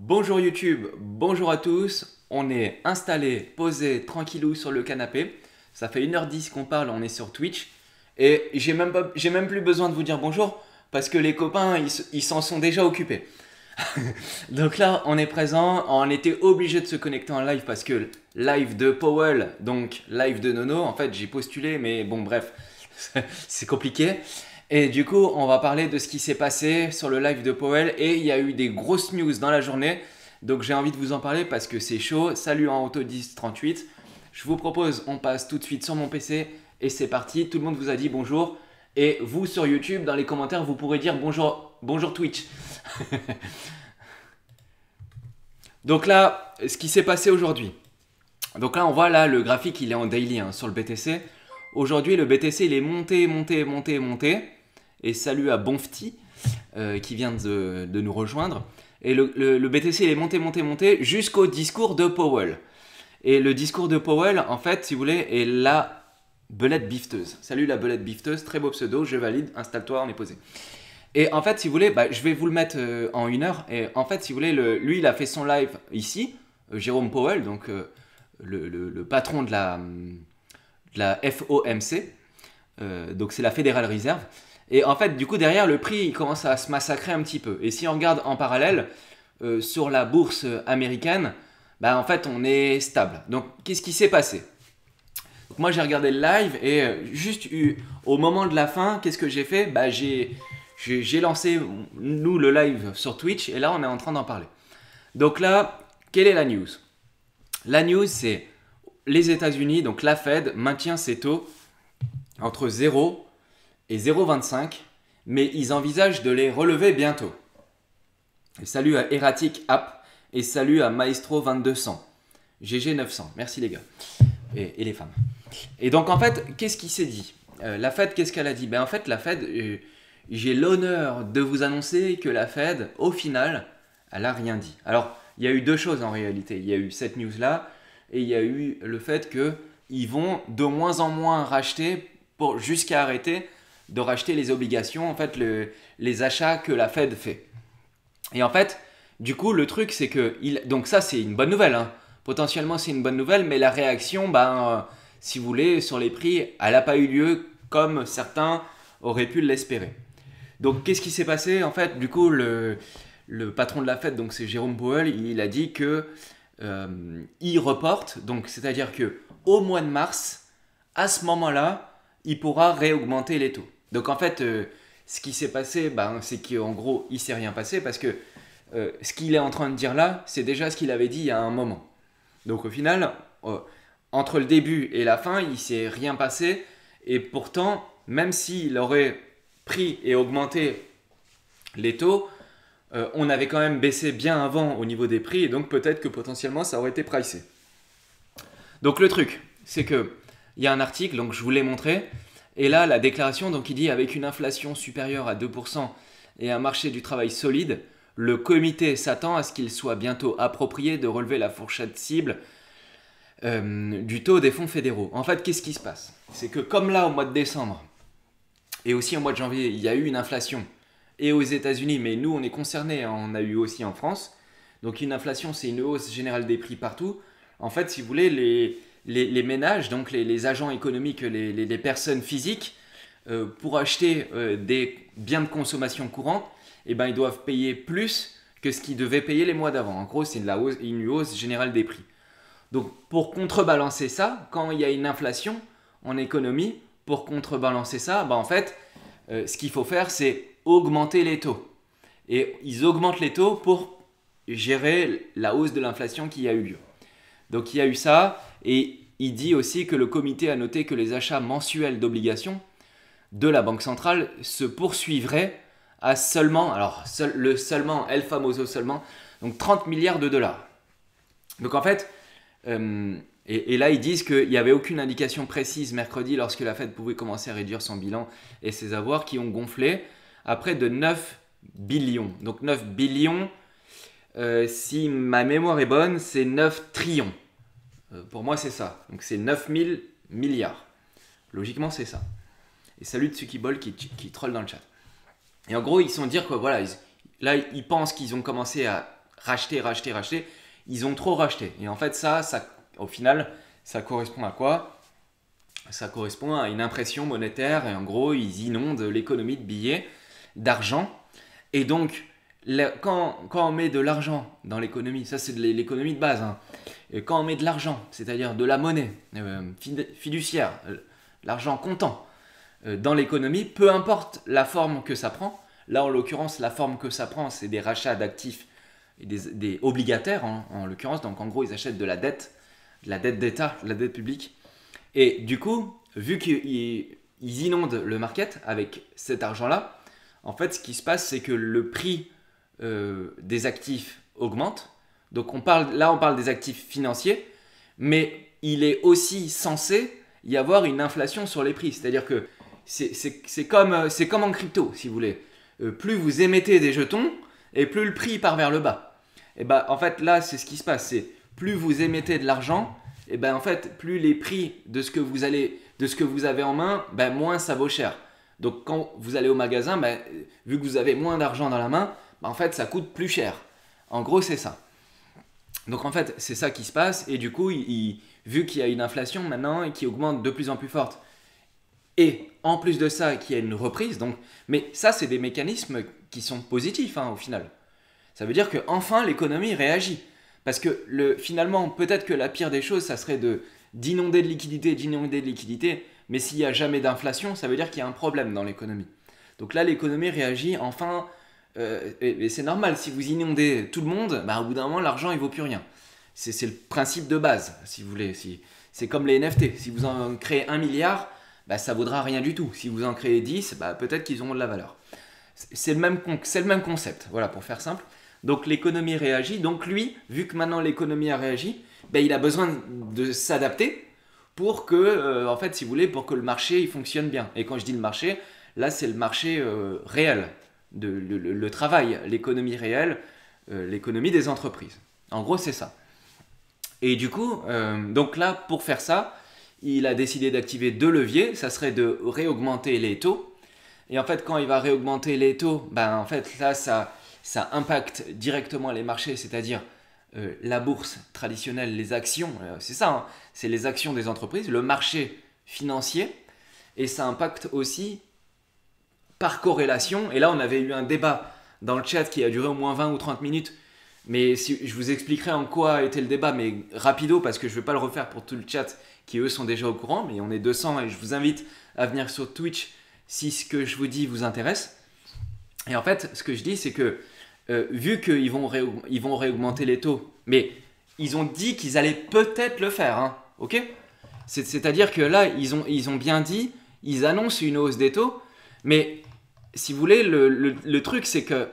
Bonjour YouTube, bonjour à tous. On est installé, posé, tranquillou sur le canapé. Ça fait 1h10 qu'on parle, on est sur Twitch. Et j'ai même plus besoin de vous dire bonjour parce que les copains, ils s'en sont déjà occupés. Donc là, on est présent. On était obligé de se connecter en live parce que live de Powell, donc live de Nono. En fait, j'ai postulé, mais bon, bref, c'est compliqué. Et du coup, on va parler de ce qui s'est passé sur le live de Powell. Et il y a eu des grosses news dans la journée. Donc j'ai envie de vous en parler parce que c'est chaud. Salut en Auto 1038. Je vous propose, on passe tout de suite sur mon PC. Et c'est parti. Tout le monde vous a dit bonjour. Et vous sur YouTube, dans les commentaires, vous pourrez dire bonjour, bonjour Twitch. Donc là, ce qui s'est passé aujourd'hui. Donc là, on voit là, le graphique, il est en daily sur le BTC. Aujourd'hui, le BTC, il est monté. Et salut à Bonfti, qui vient de nous rejoindre. Et le BTC, il est monté jusqu'au discours de Powell. Et le discours de Powell, en fait, si vous voulez, est la belette bifteuse. Salut la belette bifteuse, très beau pseudo, je valide, installe-toi, on est posé. Et en fait, si vous voulez, je vais vous le mettre en 1 heure. Et en fait, si vous voulez, lui, il a fait son live ici, Jérôme Powell, donc le patron de la FOMC, donc c'est la Federal Reserve. Et en fait, du coup, derrière, le prix, il commence à se massacrer un petit peu. Et si on regarde en parallèle, sur la bourse américaine, en fait, on est stable. Donc, qu'est-ce qui s'est passé? Donc, moi, j'ai regardé le live et juste au moment de la fin, qu'est-ce que j'ai fait? J'ai lancé, nous, le live sur Twitch et là, on est en train d'en parler. Donc là, quelle est la news? La news, c'est les États-Unis, donc la Fed maintient ses taux entre 0 et 0,25, mais ils envisagent de les relever bientôt. Et salut à Erratic App et salut à Maestro 2200, GG 900, merci les gars et les femmes. Et donc en fait, qu'est-ce qui s'est dit? La Fed, qu'est-ce qu'elle a dit? En fait, la Fed, j'ai l'honneur de vous annoncer que la Fed, au final, elle n'a rien dit. Alors, il y a eu deux choses en réalité. Il y a eu cette news-là et il y a eu le fait qu'ils vont de moins en moins racheter jusqu'à arrêter de racheter les obligations, en fait, les achats que la Fed fait. Et en fait, du coup, le truc, c'est que... Donc ça, c'est une bonne nouvelle. Potentiellement, c'est une bonne nouvelle, mais la réaction, si vous voulez, sur les prix, elle n'a pas eu lieu comme certains auraient pu l'espérer. Donc, qu'est-ce qui s'est passé? En fait, du coup, le patron de la Fed, donc c'est Jérôme Powell, il a dit que il reporte, donc c'est-à-dire que au mois de mars, à ce moment-là, il pourra réaugmenter les taux. Donc en fait, ce qui s'est passé, c'est qu'en gros, il ne s'est rien passé parce que ce qu'il est en train de dire là, c'est déjà ce qu'il avait dit il y a un moment. Donc au final, entre le début et la fin, il ne s'est rien passé. Et pourtant, même s'il aurait pris et augmenté les taux, on avait quand même baissé bien avant au niveau des prix. Et donc peut-être que potentiellement, ça aurait été pricé. Donc le truc, c'est qu'il y a un article, donc je vous l'ai montré. Et là, la déclaration, donc il dit avec une inflation supérieure à 2% et un marché du travail solide, le comité s'attend à ce qu'il soit bientôt approprié de relever la fourchette cible du taux des fonds fédéraux. En fait, qu'est-ce qui se passe? C'est que comme là, au mois de décembre et aussi au mois de janvier, il y a eu une inflation et aux États-Unis, mais nous, on est concernés, on a eu aussi en France. Donc une inflation, c'est une hausse générale des prix partout. En fait, si vous voulez, les ménages, donc les agents économiques, les personnes physiques, pour acheter des biens de consommation courante, ils doivent payer plus que ce qu'ils devaient payer les mois d'avant. En gros, c'est une hausse générale des prix. Donc, pour contrebalancer ça, quand il y a une inflation en économie, pour contrebalancer ça, en fait, ce qu'il faut faire, c'est augmenter les taux. Et ils augmentent les taux pour gérer la hausse de l'inflation qui a eu lieu. Donc il y a eu ça, et il dit aussi que le comité a noté que les achats mensuels d'obligations de la Banque centrale se poursuivraient à seulement, le seulement, El Famoso seulement, donc 30 milliards de dollars. Donc en fait, et là ils disent qu'il n'y avait aucune indication précise mercredi lorsque la Fed pouvait commencer à réduire son bilan et ses avoirs qui ont gonflé à près de 9 billions. Donc 9 billions, si ma mémoire est bonne, c'est 9 trillions. Pour moi, c'est ça. Donc, c'est 9000 milliards. Logiquement, c'est ça. Et salut Tsukibol qui troll dans le chat. Et en gros, ils sont dire que voilà, là, ils pensent qu'ils ont commencé à racheter, racheter, racheter. Ils ont trop racheté. Et en fait, ça au final, ça correspond à quoi? Ça correspond à une impression monétaire. Et en gros, ils inondent l'économie de billets, d'argent. Et donc, quand on met de l'argent dans l'économie, ça c'est de l'économie de base, hein. Et quand on met de l'argent, c'est-à-dire de la monnaie fiduciaire, l'argent comptant, dans l'économie, peu importe la forme que ça prend, là en l'occurrence la forme que ça prend c'est des rachats d'actifs et des obligataires en l'occurrence, donc en gros ils achètent de la dette d'État, de la dette publique, et du coup vu qu'ils inondent le market avec cet argent-là, en fait ce qui se passe c'est que le prix des actifs augmente, donc on parle des actifs financiers, mais il est aussi censé y avoir une inflation sur les prix, c'est-à-dire que c'est comme en crypto, si vous voulez. Plus vous émettez des jetons, et plus le prix part vers le bas. Et ben en fait là c'est ce qui se passe, c'est plus vous émettez de l'argent, et ben en fait plus les prix de ce que vous avez en main, ben moins ça vaut cher. Donc quand vous allez au magasin, ben, vu que vous avez moins d'argent dans la main, ben, en fait ça coûte plus cher. En gros c'est ça. Donc en fait c'est ça qui se passe, et du coup vu qu'il y a une inflation maintenant et qui augmente de plus en plus forte, et en plus de ça qu'il y a une reprise, donc, mais ça c'est des mécanismes qui sont positifs au final. Ça veut dire que enfin l'économie réagit. Parce que finalement, peut-être que la pire des choses, ça serait d'inonder de liquidités, mais s'il n'y a jamais d'inflation, ça veut dire qu'il y a un problème dans l'économie. Donc là, l'économie réagit enfin, et c'est normal, si vous inondez tout le monde, bah, au bout d'un moment, l'argent, il vaut plus rien. C'est le principe de base, si vous voulez. C'est comme les NFT, si vous en créez 1 milliard, bah, ça vaudra rien du tout. Si vous en créez 10, bah, peut-être qu'ils auront de la valeur. C'est le même concept, voilà, pour faire simple. Donc l'économie réagit, donc lui, vu que maintenant l'économie a réagi, ben, il a besoin de s'adapter pour que, en fait, si vous voulez, pour que le marché il fonctionne bien. Et quand je dis le marché, là c'est le marché réel, le travail, l'économie réelle, l'économie des entreprises. En gros c'est ça. Et du coup, donc là, pour faire ça, il a décidé d'activer 2 leviers, ça serait de réaugmenter les taux. Et en fait, quand il va réaugmenter les taux, ben, en fait, là, ça impacte directement les marchés, c'est-à-dire la bourse traditionnelle, les actions, c'est ça, hein, c'est les actions des entreprises, le marché financier, et ça impacte aussi par corrélation. Et là, on avait eu un débat dans le chat qui a duré au moins 20 ou 30 minutes, mais je vous expliquerai en quoi était le débat, mais rapido, parce que je ne vais pas le refaire pour tout le chat qui, eux, sont déjà au courant, mais on est 200 et je vous invite à venir sur Twitch si ce que je vous dis vous intéresse. Et en fait, ce que je dis, c'est que vu qu'ils vont réaugmenter les taux, mais ils ont dit qu'ils allaient peut-être le faire, hein, ok? C'est-à-dire que là, ils ont bien dit, ils annoncent une hausse des taux, mais si vous voulez, le truc, c'est que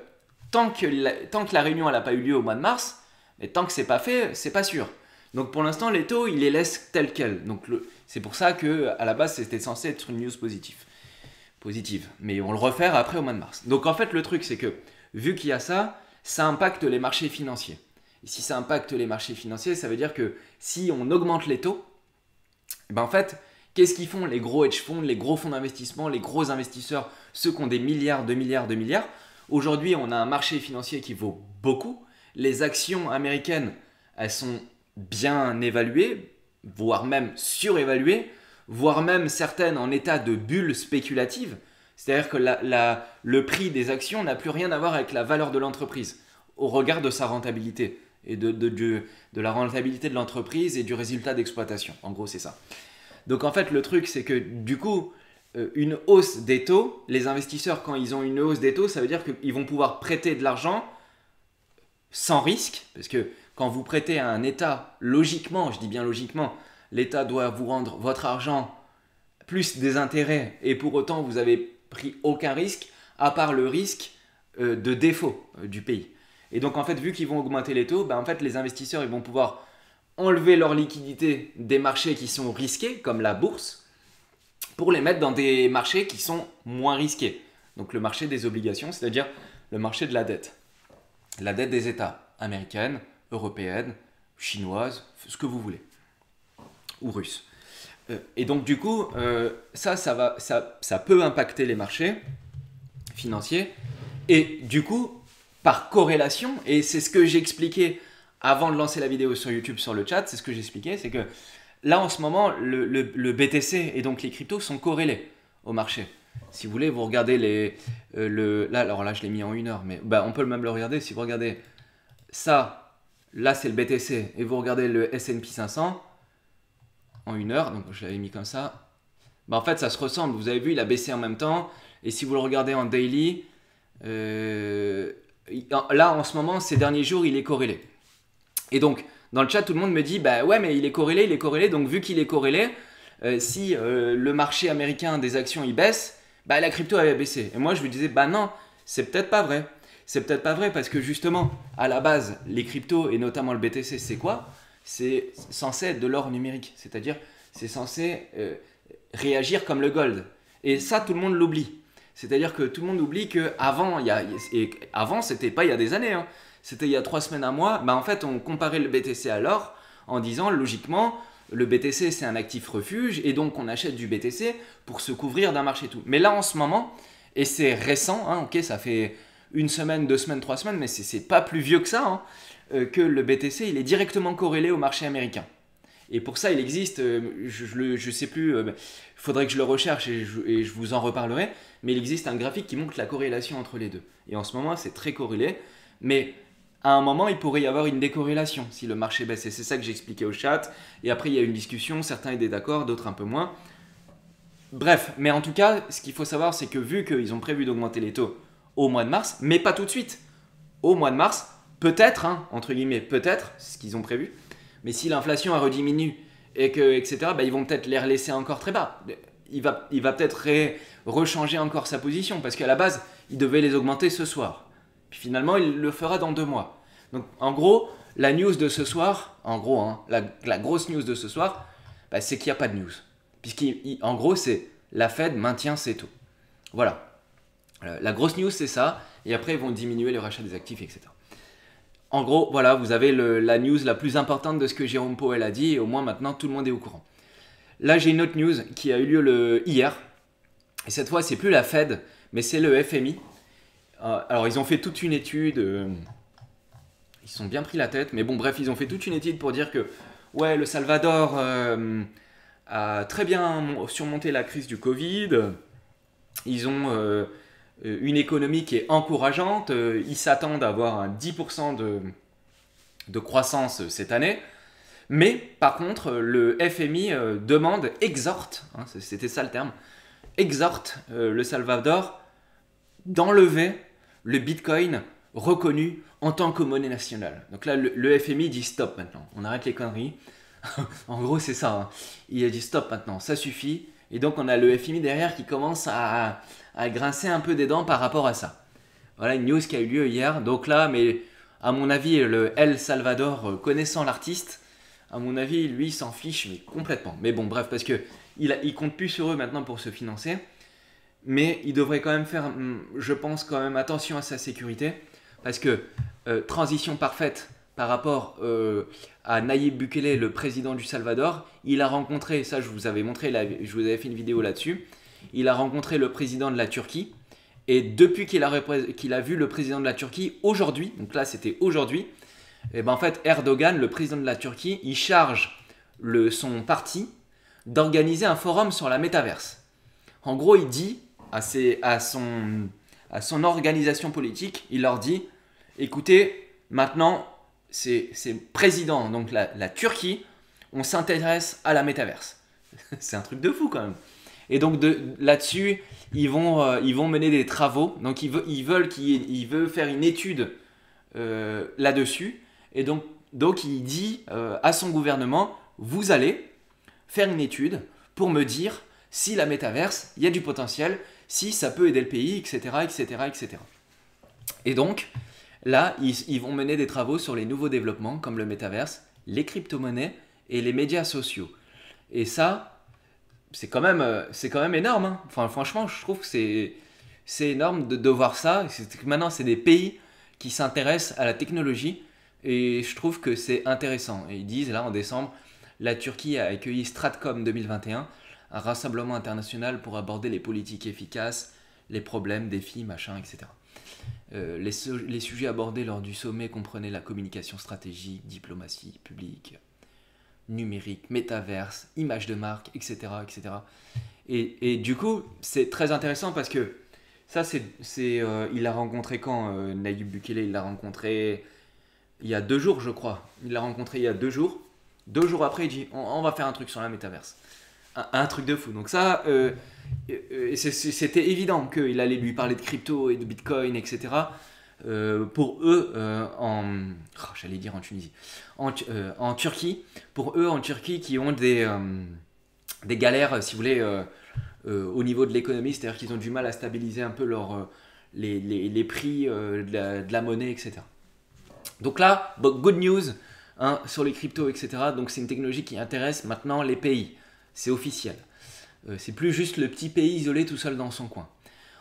tant que la réunion n'a pas eu lieu au mois de mars, mais tant que c'est pas fait, c'est pas sûr. Donc pour l'instant, les taux, ils les laissent tels quels. Donc c'est pour ça qu'à la base, c'était censé être une news positive. Mais on le refaire après au mois de mars. Donc en fait, le truc, c'est que vu qu'il y a ça, ça impacte les marchés financiers. Et si ça impacte les marchés financiers, ça veut dire que si on augmente les taux, ben en fait, qu'est-ce qu'ils font les gros hedge funds, les gros fonds d'investissement, les gros investisseurs, ceux qui ont des milliards, de milliards, de milliards? Aujourd'hui, on a un marché financier qui vaut beaucoup. Les actions américaines, elles sont bien évaluées, voire même surévaluées, voire même certaines en état de bulle spéculative. C'est-à-dire que le prix des actions n'a plus rien à voir avec la valeur de l'entreprise au regard de sa rentabilité et de la rentabilité de l'entreprise et du résultat d'exploitation. En gros, c'est ça. Donc en fait, le truc, c'est que du coup, une hausse des taux, les investisseurs, quand ils ont une hausse des taux, ça veut dire qu'ils vont pouvoir prêter de l'argent sans risque, parce que quand vous prêtez à un État, logiquement, je dis bien logiquement, l'État doit vous rendre votre argent plus des intérêts, et pour autant, vous avez pris aucun risque, à part le risque de défaut du pays. Et donc en fait, vu qu'ils vont augmenter les taux, ben, en fait, les investisseurs ils vont pouvoir enlever leur liquidité des marchés qui sont risqués, comme la bourse, pour les mettre dans des marchés qui sont moins risqués. Donc le marché des obligations, c'est-à-dire le marché de la dette. La dette des États américaines, européennes, chinoises, ce que vous voulez, ou russes. Et donc du coup, ça peut impacter les marchés financiers. Et du coup, par corrélation, et c'est ce que j'expliquais avant de lancer la vidéo sur YouTube, sur le chat, c'est ce que j'expliquais, c'est que là en ce moment, le BTC et donc les cryptos sont corrélés au marché. Si vous voulez, vous regardez là, alors là je l'ai mis en 1 heure, mais bah, on peut même le regarder. Si vous regardez ça, là c'est le BTC, et vous regardez le S&P 500 en 1 heure, donc je l'avais mis comme ça, bah, en fait ça se ressemble, vous avez vu, il a baissé en même temps, et si vous le regardez en daily, là en ce moment, ces derniers jours, il est corrélé. Et donc, dans le chat, tout le monde me dit, bah ouais, mais il est corrélé, donc vu qu'il est corrélé, si le marché américain des actions il baisse, bah la crypto elle va baisser. Et moi je lui disais, bah non, c'est peut-être pas vrai. C'est peut-être pas vrai parce que justement, à la base, les cryptos et notamment le BTC, c'est quoi? C'est censé être de l'or numérique, c'est-à-dire c'est censé réagir comme le gold. Et ça, tout le monde l'oublie. C'est-à-dire que tout le monde oublie qu'avant, avant, c'était pas il y a des années, hein, c'était il y a 3 semaines, un mois, bah en fait on comparait le BTC à l'or en disant logiquement le BTC c'est un actif refuge et donc on achète du BTC pour se couvrir d'un marché tout. Mais là en ce moment, et c'est récent, hein, ok, ça fait 1 semaine, 2 semaines, 3 semaines, mais c'est pas plus vieux que ça, hein, que le BTC il est directement corrélé au marché américain. Et pour ça il existe, je sais plus, il faudrait que je le recherche et je vous en reparlerai, mais il existe un graphique qui montre la corrélation entre les deux. Et en ce moment c'est très corrélé, mais à un moment, il pourrait y avoir une décorrélation si le marché baisse. Et c'est ça que j'expliquais au chat. Et après, il y a eu une discussion. Certains étaient d'accord, d'autres un peu moins. Bref, mais en tout cas, ce qu'il faut savoir, c'est que vu qu'ils ont prévu d'augmenter les taux au mois de mars, mais pas tout de suite, au mois de mars, peut-être, hein, entre guillemets, peut-être, c'est ce qu'ils ont prévu. Mais si l'inflation rediminue et que, etc., bah, ils vont peut-être les relaisser encore très bas. Il va peut-être rechanger encore sa position parce qu'à la base, il devait les augmenter ce soir. Puis finalement, il le fera dans 2 mois. Donc en gros, la news de ce soir, en gros, hein, la grosse news de ce soir, bah, c'est qu'il n'y a pas de news. Puisqu'en gros, c'est la Fed maintient ses taux. Voilà. La grosse news, c'est ça. Et après, ils vont diminuer le rachat des actifs, etc. En gros, voilà, vous avez la news la plus importante de ce que Jérôme Powell a dit. Et au moins, maintenant, tout le monde est au courant. Là, j'ai une autre news qui a eu lieu hier. Et cette fois, c'est plus la Fed, mais c'est le FMI. Alors, ils ont fait toute une étude. Ils se sont bien pris la tête. Mais bon, bref, ils ont fait toute une étude pour dire que, ouais, le Salvador a très bien surmonté la crise du Covid. Ils ont une économie qui est encourageante. Ils s'attendent à avoir un 10% de croissance cette année. Mais, par contre, le FMI exhorte, hein, c'était ça le terme, exhorte le Salvador d'enlever le Bitcoin reconnu en tant que monnaie nationale. Donc là, le FMI dit stop maintenant, on arrête les conneries. En gros, c'est ça. Hein. Il a dit stop maintenant, ça suffit. Et donc, on a le FMI derrière qui commence à grincer un peu des dents par rapport à ça. Voilà une news qui a eu lieu hier. Donc là, mais à mon avis, le El Salvador, connaissant l'artiste, à mon avis, lui, il s'en fiche mais complètement. Mais bon, bref, parce que il compte plus sur eux maintenant pour se financer. Mais il devrait quand même faire, je pense, quand même attention à sa sécurité. Parce que transition parfaite par rapport à Nayib Bukele, le président du Salvador, il a rencontré, ça je vous avais montré, je vous avais fait une vidéo là-dessus, il a rencontré le président de la Turquie. Et depuis qu'il a vu le président de la Turquie aujourd'hui, donc là c'était aujourd'hui, et ben en fait Erdogan, le président de la Turquie, il charge son parti d'organiser un forum sur la métaverse. En gros, il dit à son organisation politique, il leur dit, écoutez, maintenant c'est président, donc la Turquie, on s'intéresse à la métaverse. C'est un truc de fou quand même. Et donc là-dessus, ils vont mener des travaux. Donc il veut faire une étude là-dessus. Et donc il dit à son gouvernement, vous allez faire une étude pour me dire si la métaverse, il y a du potentiel, si ça peut aider le pays, etc., etc., etc. Et donc, là, ils vont mener des travaux sur les nouveaux développements comme le métaverse, les crypto-monnaies et les médias sociaux. Et ça, c'est quand même énorme. Hein. Enfin, franchement, je trouve que c'est énorme de voir ça. Maintenant, c'est des pays qui s'intéressent à la technologie et je trouve que c'est intéressant. Et ils disent, là, en décembre, la Turquie a accueilli Stratcom 2021, un rassemblement international pour aborder les politiques efficaces, les problèmes, défis, machin, etc. Les sujets abordés lors du sommet comprenaient la communication stratégique, diplomatie publique, numérique, métaverse, image de marque, etc. etc. Et du coup, c'est très intéressant parce que ça, il l'a rencontré quand Nayib Bukele, il l'a rencontré il y a 2 jours, je crois. Il l'a rencontré il y a 2 jours. 2 jours après, il dit on va faire un truc sur la métaverse. Un truc de fou. Donc ça, c'était évident qu'il allait lui parler de crypto et de bitcoin, etc. Pour eux, j'allais dire en Tunisie, en Turquie, pour eux en Turquie qui ont des galères, si vous voulez, au niveau de l'économie, c'est-à-dire qu'ils ont du mal à stabiliser un peu les prix de la monnaie, etc. Donc là, good news hein, sur les cryptos, etc. Donc c'est une technologie qui intéresse maintenant les pays. C'est officiel. C'est plus juste le petit pays isolé tout seul dans son coin.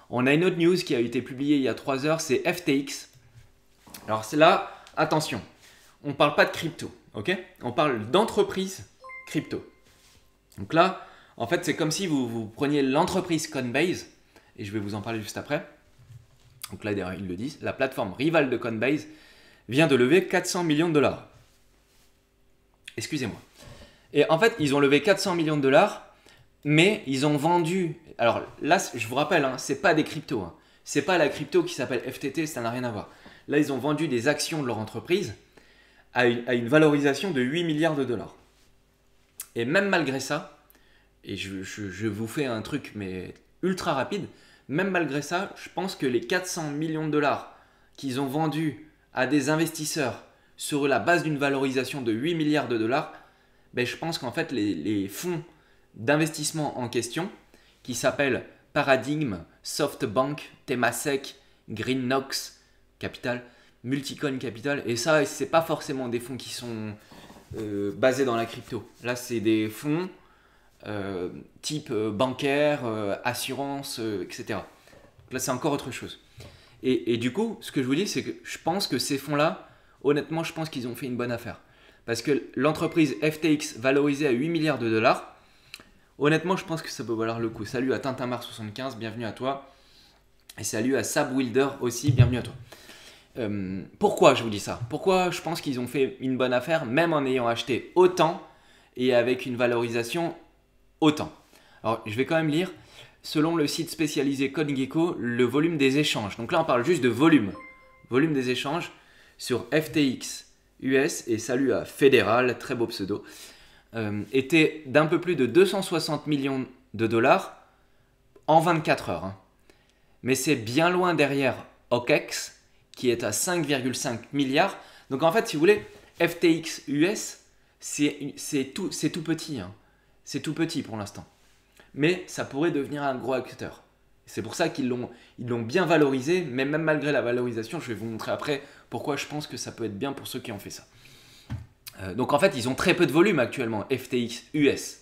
On a une autre news qui a été publiée il y a 3 heures, c'est FTX. Alors c'est là, attention, on ne parle pas de crypto, ok? On parle d'entreprise crypto. Donc là, en fait, c'est comme si vous preniez l'entreprise Coinbase, et je vais vous en parler juste après. Donc là, d'ailleurs, ils le disent, la plateforme rivale de Coinbase vient de lever 400 millions de dollars. Excusez-moi. Et en fait, ils ont levé 400 millions de dollars, mais ils ont vendu. Alors là, je vous rappelle, hein, c'est pas des cryptos. Hein. C'est pas la crypto qui s'appelle FTT, ça n'a rien à voir. Là, ils ont vendu des actions de leur entreprise à une valorisation de 8 milliards de dollars. Et même malgré ça, et je vous fais un truc mais ultra rapide, même malgré ça, je pense que les 400 millions de dollars qu'ils ont vendus à des investisseurs sur la base d'une valorisation de 8 milliards de dollars, ben je pense qu'en fait les fonds d'investissement en question, qui s'appellent Paradigm, SoftBank, Temasek, Greenox Capital, Multicoin Capital, et ça, c'est pas forcément des fonds qui sont basés dans la crypto. Là, c'est des fonds type bancaire, assurance, etc. Donc là, c'est encore autre chose. Et du coup, ce que je vous dis, c'est que je pense que ces fonds-là, honnêtement, je pense qu'ils ont fait une bonne affaire. Parce que l'entreprise FTX valorisée à 8 milliards de dollars, honnêtement, je pense que ça peut valoir le coup. Salut à Tintamar75, bienvenue à toi. Et salut à Sab Wilder aussi, bienvenue à toi. Pourquoi je vous dis ça? Pourquoi je pense qu'ils ont fait une bonne affaire, même en ayant acheté autant et avec une valorisation autant? Alors, je vais quand même lire. Selon le site spécialisé CoinGecko, le volume des échanges, donc là on parle juste de volume des échanges sur FTX US, et salut à Fédéral, très beau pseudo, était d'un peu plus de 260 millions de dollars en 24 heures. Hein. Mais c'est bien loin derrière OKEx, qui est à 5,5 milliards. Donc en fait, si vous voulez, FTX US, c'est tout petit. Hein. C'est tout petit pour l'instant. Mais ça pourrait devenir un gros acteur. C'est pour ça qu'ils l'ont bien valorisé, mais même malgré la valorisation, je vais vous montrer après pourquoi je pense que ça peut être bien pour ceux qui ont fait ça. Donc en fait, ils ont très peu de volume actuellement, FTX US.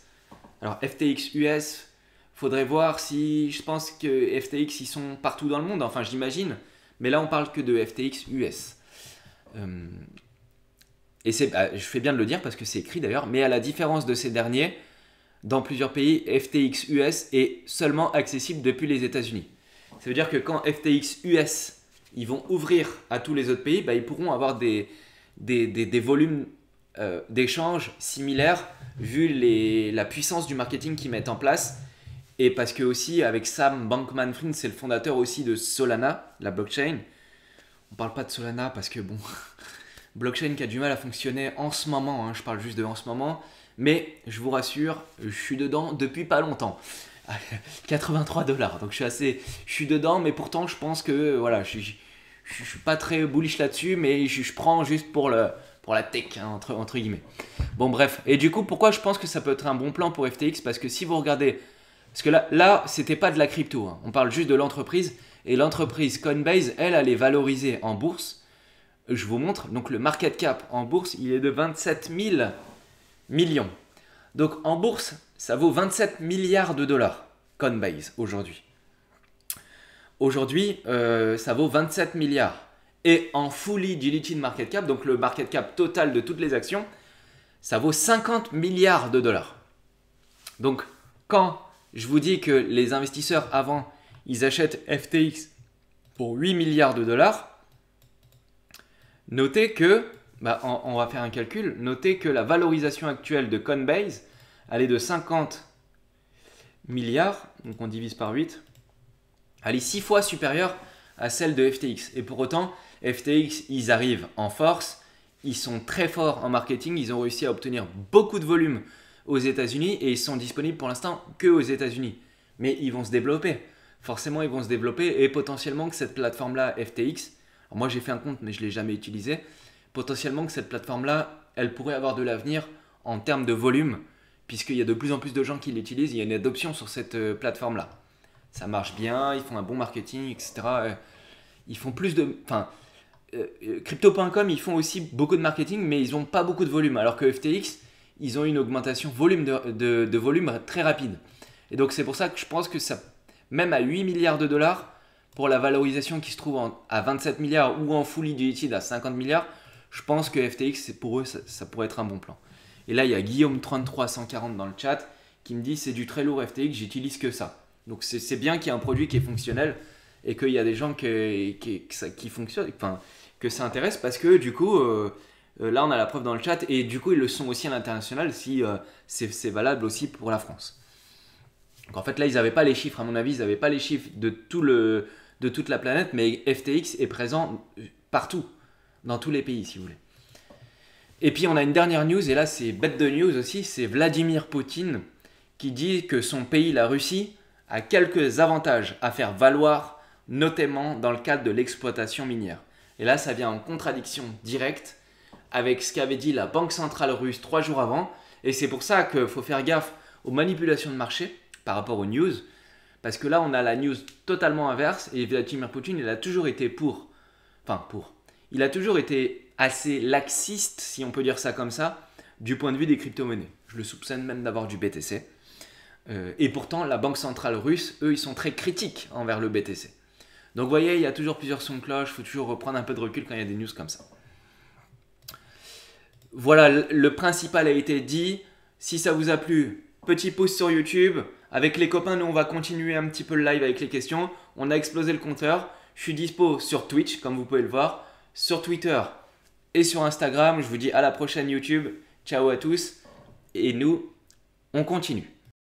Alors FTX US, faudrait voir si... Je pense que FTX, ils sont partout dans le monde, enfin j'imagine. Mais là, on parle que de FTX US. Et je fais bien de le dire parce que c'est écrit d'ailleurs, mais à la différence de ces derniers, dans plusieurs pays, FTX US est seulement accessible depuis les États-Unis. Ça veut dire que quand FTX US ils vont ouvrir à tous les autres pays, bah, ils pourront avoir des volumes d'échanges similaires vu la puissance du marketing qu'ils mettent en place. Et parce que aussi avec Sam Bankman-Fried, c'est le fondateur aussi de Solana, la blockchain. On parle pas de Solana parce que bon, blockchain qui a du mal à fonctionner en ce moment, hein, je parle juste de en ce moment. Mais je vous rassure, je suis dedans depuis pas longtemps. 83 $. Donc je suis dedans, mais pourtant je pense que voilà, je suis pas très bullish là-dessus, mais je prends juste pour la tech, hein, entre guillemets. Bon bref, et du coup pourquoi je pense que ça peut être un bon plan pour FTX? Parce que si vous regardez, parce que là c'était pas de la crypto, hein, on parle juste de l'entreprise, et l'entreprise Coinbase, elle est valorisée en bourse. Je vous montre, donc le market cap en bourse, il est de 27 000 millions. Donc en bourse, ça vaut 27 milliards de dollars, Coinbase, aujourd'hui. Aujourd'hui, ça vaut 27 milliards. Et en fully diluted market cap, donc le market cap total de toutes les actions, ça vaut 50 milliards de dollars. Donc quand je vous dis que les investisseurs avant, ils achètent FTX pour 8 milliards de dollars. Notez que, on va faire un calcul, notez que la valorisation actuelle de Coinbase, elle est de 50 milliards, donc on divise par 8, elle est 6 fois supérieure à celle de FTX. Et pour autant, FTX, ils arrivent en force, ils sont très forts en marketing, ils ont réussi à obtenir beaucoup de volume aux États-Unis et ils sont disponibles pour l'instant que aux États-Unis. Mais ils vont se développer. Forcément, ils vont se développer et potentiellement que cette plateforme-là, FTX, alors moi j'ai fait un compte mais je ne l'ai jamais utilisé, potentiellement que cette plateforme-là, elle pourrait avoir de l'avenir en termes de volume, puisqu'il y a de plus en plus de gens qui l'utilisent, il y a une adoption sur cette plateforme-là. Ça marche bien, ils font un bon marketing, etc. Ils font plus de... Enfin, Crypto.com, ils font aussi beaucoup de marketing, mais ils n'ont pas beaucoup de volume, alors que FTX, ils ont une augmentation volume de volume très rapide. Et donc c'est pour ça que je pense que ça, même à 8 milliards de dollars, pour la valorisation qui se trouve à 27 milliards ou en fully diluted à 50 milliards, je pense que FTX, pour eux, ça pourrait être un bon plan. Et là, il y a Guillaume33140 dans le chat qui me dit c'est du très lourd FTX, j'utilise que ça. Donc c'est bien qu'il y ait un produit qui est fonctionnel et qu'il y a des gens qui fonctionnent, enfin, que ça intéresse parce que du coup, là on a la preuve dans le chat et du coup ils le sont aussi à l'international si c'est valable aussi pour la France. Donc en fait là ils n'avaient pas les chiffres, à mon avis, ils n'avaient pas les chiffres de toute la planète, mais FTX est présent partout, dans tous les pays si vous voulez. Et puis on a une dernière news, et là c'est bête de news aussi, c'est Vladimir Poutine qui dit que son pays, la Russie, a quelques avantages à faire valoir, notamment dans le cadre de l'exploitation minière. Et là ça vient en contradiction directe avec ce qu'avait dit la Banque centrale russe 3 jours avant, et c'est pour ça qu'il faut faire gaffe aux manipulations de marché par rapport aux news, parce que là on a la news totalement inverse, et Vladimir Poutine il a toujours été il a toujours été assez laxiste, si on peut dire ça comme ça, du point de vue des crypto-monnaies. Je le soupçonne même d'avoir du BTC. Et pourtant, la Banque centrale russe, eux, ils sont très critiques envers le BTC. Donc vous voyez, il y a toujours plusieurs sons de cloche, il faut toujours reprendre un peu de recul quand il y a des news comme ça. Voilà, le principal a été dit. Si ça vous a plu, petit pouce sur YouTube. Avec les copains, nous, on va continuer un petit peu le live avec les questions. On a explosé le compteur. Je suis dispo sur Twitch, comme vous pouvez le voir, sur Twitter et sur Instagram. Je vous dis à la prochaine YouTube. Ciao à tous. Et nous, on continue.